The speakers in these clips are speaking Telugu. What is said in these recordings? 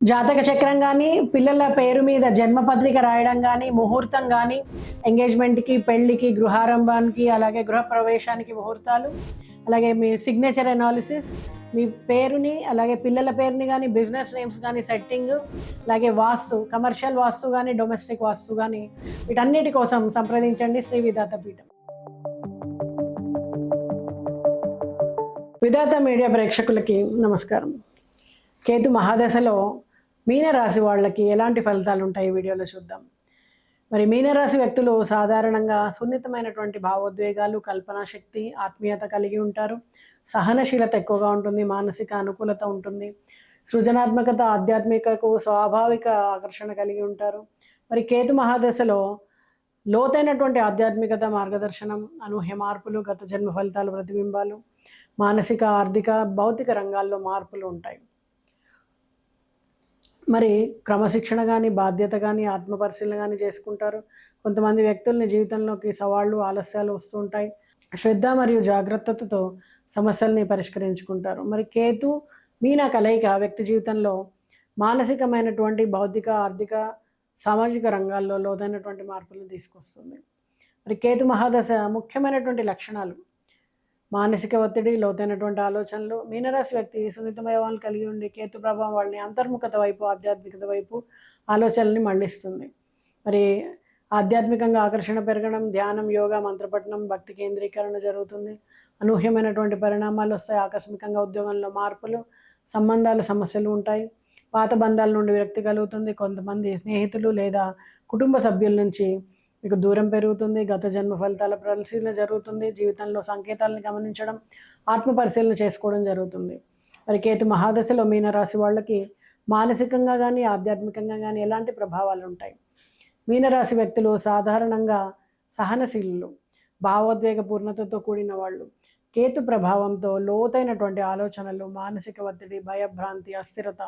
జాతక చక్రం గానీ, పిల్లల పేరు మీద జన్మపత్రిక రాయడం గానీ, ముహూర్తం గానీ, ఎంగేజ్‌మెంట్‌కి, పెళ్ళికి, గృహారంభానికి, అలాగే గృహప్రవేశానికి ముహూర్తాలు, అలాగే మీ సిగ్నేచర్ అనాలిసిస్, మీ పేరుని, అలాగే పిల్లల పేరుని గానీ, బిజినెస్ నేమ్స్ గానీ సెట్టింగు, అలాగే వాస్తు, కమర్షియల్ వాస్తు గానీ, డొమెస్టిక్ వాస్తు గానీ, వీటన్నిటి కోసం సంప్రదించండి శ్రీ విధాత పీఠం. విధాత మీడియా ప్రేక్షకులకి నమస్కారం. కేతు మహాదశలో మీనరాశి వాళ్ళకి ఎలాంటి ఫలితాలు ఉంటాయి ఈ వీడియోలో చూద్దాం. మరి మీనరాశి వ్యక్తులు సాధారణంగా సున్నితమైనటువంటి భావోద్వేగాలు, కల్పనా శక్తి, ఆత్మీయత కలిగి ఉంటారు. సహనశీలత ఎక్కువగా ఉంటుంది, మానసిక అనుకూలత ఉంటుంది, సృజనాత్మకత, ఆధ్యాత్మికకు స్వాభావిక ఆకర్షణ కలిగి ఉంటారు. మరి కేతు మహాదశలో లోతైనటువంటి ఆధ్యాత్మికత, మార్గదర్శనం, అనూహ్య మార్పులు, గత జన్మ ఫలితాలు ప్రతిబింబాలు, మానసిక, ఆర్థిక, భౌతిక రంగాల్లో మార్పులు ఉంటాయి. మరి క్రమశిక్షణ కానీ, బాధ్యత కానీ, ఆత్మపరిశీలన కానీ చేసుకుంటారు. కొంతమంది వ్యక్తుల్ని జీవితంలోకి సవాళ్ళు, ఆలస్యాలు వస్తూ ఉంటాయి. శ్రద్ధ మరియు జాగ్రత్తతో సమస్యల్ని పరిష్కరించుకుంటారు. మరి కేతు మీన కలయిక వ్యక్తి జీవితంలో మానసికమైనటువంటి, భౌతిక, ఆర్థిక, సామాజిక రంగాల్లో లోతైనటువంటి మార్పులను తీసుకొస్తుంది. మరి కేతు మహాదశ ముఖ్యమైనటువంటి లక్షణాలు: మానసిక ఒత్తిడి, లోతైనటువంటి ఆలోచనలు. మీనరాశి వ్యక్తి సున్నితమయవాళ్ళు కలిగి ఉండి కేతు ప్రభావం వాళ్ళని అంతర్ముఖత వైపు, ఆధ్యాత్మికత వైపు ఆలోచనల్ని మళ్లిస్తుంది. మరి ఆధ్యాత్మికంగా ఆకర్షణ పెరగడం, ధ్యానం, యోగా, మంత్రపఠనం, భక్తి కేంద్రీకరణ జరుగుతుంది. అనూహ్యమైనటువంటి పరిణామాలు వస్తాయి. ఆకస్మికంగా ఉద్యోగంలో మార్పులు, సంబంధాల సమస్యలు ఉంటాయి. పాత బంధాల నుండి విరక్తి కలుగుతుంది. కొంతమంది స్నేహితులు లేదా కుటుంబ సభ్యుల నుంచి మీకు దూరం పెరుగుతుంది. గత జన్మ ఫలితాల పరిశీలన జరుగుతుంది. జీవితంలో సంకేతాలను గమనించడం, ఆత్మ పరిశీలన చేసుకోవడం జరుగుతుంది. మరి కేతు మహాదశలో మీనరాశి వాళ్ళకి మానసికంగా కానీ, ఆధ్యాత్మికంగా కానీ ఎలాంటి ప్రభావాలు ఉంటాయి? మీనరాశి వ్యక్తులు సాధారణంగా సహనశీలులు, భావోద్వేగ పూర్ణతతో కూడిన వాళ్ళు. కేతు ప్రభావంతో లోతైనటువంటి ఆలోచనలు, మానసిక ఒత్తిడి, భయభ్రాంతి, అస్థిరత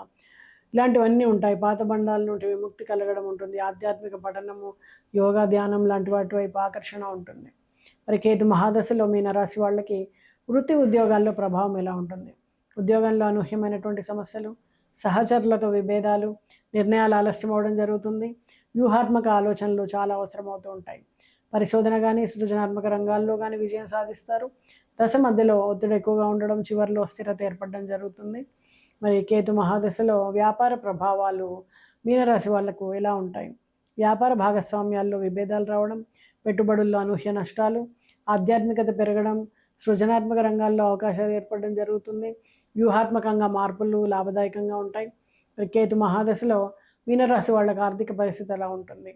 ఇలాంటివన్నీ ఉంటాయి. పాత బంధాల నుండి విముక్తి కలగడం ఉంటుంది. ఆధ్యాత్మిక పఠనము, యోగా, ధ్యానం లాంటి వాటి వైపు ఆకర్షణ ఉంటుంది. మరి కేతు మహాదశలో మీనరాశి వాళ్ళకి వృత్తి, ఉద్యోగాల్లో ప్రభావం ఎలా ఉంటుంది? ఉద్యోగంలో అనూహ్యమైనటువంటి సమస్యలు, సహచరులతో విభేదాలు, నిర్ణయాలు ఆలస్యం అవడం జరుగుతుంది. వ్యూహాత్మక ఆలోచనలు చాలా అవసరమవుతూ ఉంటాయి. పరిశోధన కానీ, సృజనాత్మక రంగాల్లో కానీ విజయం సాధిస్తారు. దశ మధ్యలో ఒత్తిడి ఎక్కువగా ఉండడం, చివరిలో స్థిరత ఏర్పడడం జరుగుతుంది. మరి కేతు మహాదశలో వ్యాపార ప్రభావాలు మీనరాశి వాళ్లకు ఎలా ఉంటాయి? వ్యాపార భాగస్వామ్యాల్లో విభేదాలు రావడం, పెట్టుబడుల్లో అనూహ్య నష్టాలు, ఆధ్యాత్మికత పెరగడం, సృజనాత్మక రంగాల్లో అవకాశాలు ఏర్పడడం జరుగుతుంది. వ్యూహాత్మకంగా మార్పులు లాభదాయకంగా ఉంటాయి. మరి కేతు మహాదశలో మీనరాశి వాళ్ళకి ఆర్థిక పరిస్థితి ఎలా ఉంటుంది?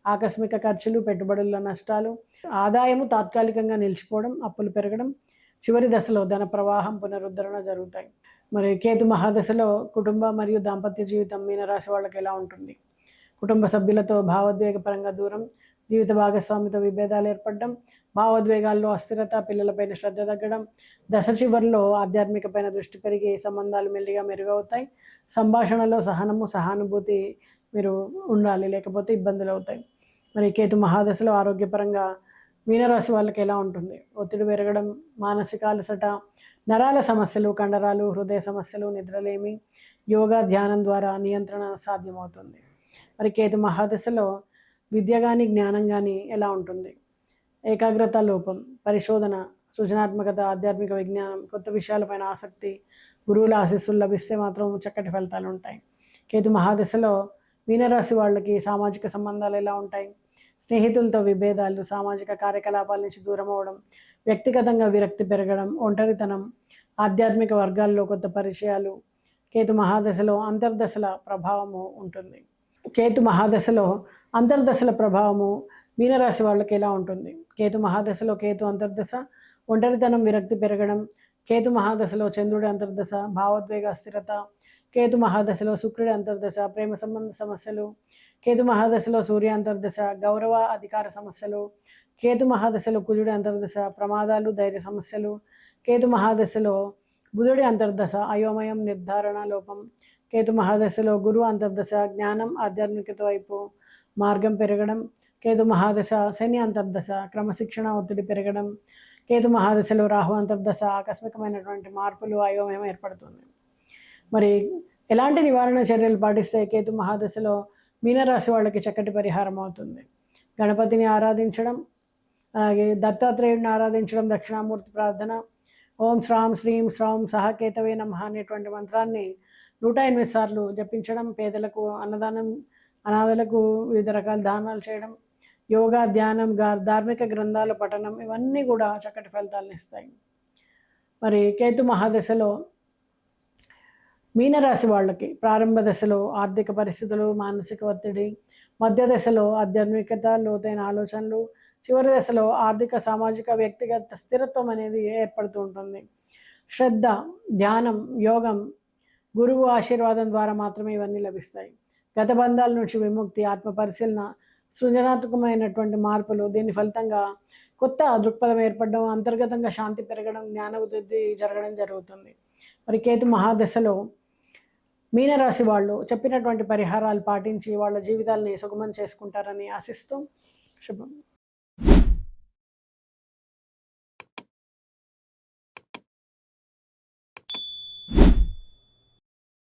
ఆకస్మిక ఖర్చులు, పెట్టుబడుల్లో నష్టాలు, ఆదాయము తాత్కాలికంగా నిలిచిపోవడం, అప్పులు పెరగడం, చివరి దశలో ధన ప్రవాహం, పునరుద్ధరణ జరుగుతాయి. మరి కేతు మహాదశలో కుటుంబ మరియు దాంపత్య జీవితం మీనరాశి వాళ్ళకి ఎలా ఉంటుంది? కుటుంబ సభ్యులతో భావోద్వేగపరంగా దూరం, జీవిత భాగస్వామితో విభేదాలు ఏర్పడడం, భావోద్వేగాల్లో అస్థిరత, పిల్లలపైన శ్రద్ధ తగ్గడం, దశ చివరిలో ఆధ్యాత్మిక పైన దృష్టి పెరిగి సంబంధాలు మెల్లిగా మెరుగవుతాయి. సంభాషణలో సహనము, సహానుభూతి మీరు ఉండాలి, లేకపోతే ఇబ్బందులు అవుతాయి. మరి కేతు మహాదశలో ఆరోగ్యపరంగా మీనరాశి వాళ్ళకి ఎలా ఉంటుంది? ఒత్తిడి పెరగడం, మానసిక అలసట, నరాల సమస్యలు, కండరాలు, హృదయ సమస్యలు, నిద్రలేమి, యోగా, ధ్యానం ద్వారా నియంత్రణ సాధ్యమవుతుంది. మరి కేతు మహాదశలో విద్య కానీ, జ్ఞానం కానీ ఎలా ఉంటుంది? ఏకాగ్రత లోపం, పరిశోధన, సృజనాత్మకత, ఆధ్యాత్మిక విజ్ఞానం, కొత్త విషయాలపైన ఆసక్తి, గురువుల ఆశీస్సులు లభిస్తే మాత్రం చక్కటి ఫలితాలు ఉంటాయి. కేతు మహాదశలో మీనరాశి వాళ్ళకి సామాజిక సంబంధాలు ఎలా ఉంటాయి? స్నేహితులతో విభేదాలు, సామాజిక కార్యకలాపాల నుంచి దూరం అవ్వడం, వ్యక్తిగతంగా విరక్తి పెరగడం, ఒంటరితనం, ఆధ్యాత్మిక వర్గాల్లో కొత్త పరిచయాలు. కేతు మహాదశలో అంతర్దశల ప్రభావము ఉంటుంది. కేతు మహాదశలో అంతర్దశల ప్రభావము మీనరాశి వాళ్ళకి ఎలా ఉంటుంది? కేతు మహాదశలో కేతు అంతర్దశ ఒంటరితనం, విరక్తి పెరగడం. కేతు మహాదశలో చంద్రుడి అంతర్దశ భావోద్వేగ అస్థిరత. కేతు మహాదశలో శుక్రుడి అంతర్దశ ప్రేమ సంబంధ సమస్యలు. కేతు మహాదశలో సూర్య అంతర్దశ గౌరవ, అధికార సమస్యలు. కేతు మహాదశలో కుజుడి అంతర్దశ ప్రమాదాలు, ధైర్య సమస్యలు. కేతు మహాదశలో బుధుడి అంతర్దశ అయోమయం, నిర్ధారణ లోపం. కేతు మహాదశలో గురువు అంతర్దశ జ్ఞానం, ఆధ్యాత్మికత వైపు మార్గం పెరగడం. కేతు మహాదశ శని అంతర్దశ క్రమశిక్షణ, ఒత్తిడి పెరగడం. కేతు మహాదశలో రాహు అంతర్దశ ఆకస్మికమైనటువంటి మార్పులు, అయోమయం ఏర్పడుతుంది. మరి ఎలాంటి నివారణ చర్యలు పాటిస్తే కేతు మహాదశలో మీనరాశి వాళ్ళకి చక్కటి పరిహారం అవుతుంది? గణపతిని ఆరాధించడం, అలాగే దత్తాత్రేయుడిని ఆరాధించడం, దక్షిణామూర్తి ప్రార్థన, ఓం శ్రాం శ్రీం శ్రౌం సహ కేతవే నమః అనేటువంటి మంత్రాన్ని 108 సార్లు జపించడం, పేదలకు అన్నదానం, అనాథలకు వివిధ రకాల దానాలు చేయడం, యోగా, ధ్యానం, ధార్మిక గ్రంథాల పఠనం, ఇవన్నీ కూడా చక్కటి ఫలితాలను ఇస్తాయి. మరి కేతు మహాదశలో మీనరాశి వాళ్ళకి ప్రారంభ దశలో ఆర్థిక పరిస్థితులు, మానసిక ఒత్తిడి, మధ్య దశలో ఆధ్యాత్మికత, లోతైన ఆలోచనలు, చివరి దశలో ఆర్థిక, సామాజిక, వ్యక్తిగత స్థిరత్వం అనేది ఏర్పడుతూ ఉంటుంది. శ్రద్ధ, ధ్యానం, యోగం, గురువు ఆశీర్వాదం ద్వారా మాత్రమే ఇవన్నీ లభిస్తాయి. గత బంధాల నుంచి విముక్తి, ఆత్మ పరిశీలన, సృజనాత్మకమైనటువంటి మార్పులు, దీని ఫలితంగా కొత్త దృక్పథం ఏర్పడడం, అంతర్గతంగా శాంతి పెరగడం, జ్ఞాన వృద్ధి జరగడం జరుగుతుంది. మరి కేతు మహాదశలో మీనరాశి వాళ్ళు చెప్పినటువంటి పరిహారాలు పాటించి వాళ్ళ జీవితాలని సుగమం చేసుకుంటారని ఆశిస్తూ శుభం.